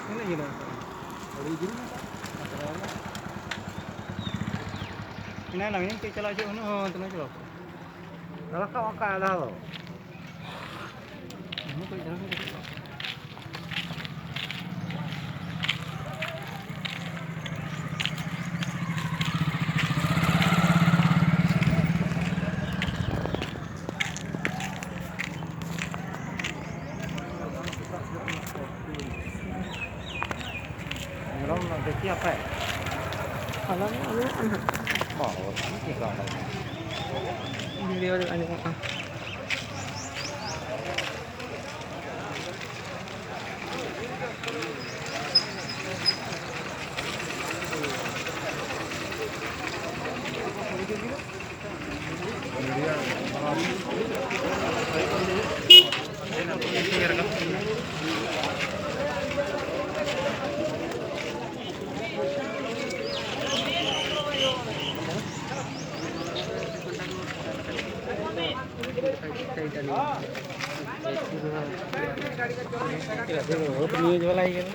Ini gila. Baru gini kan? Ini namanya kayak celah aja, itu aja loh. Kalau kau kalah loh. Ini kayak celah aja. Belum nanti apa ya? Kalau ini anak Mau ini kalau video ada Ini jual lagi kan?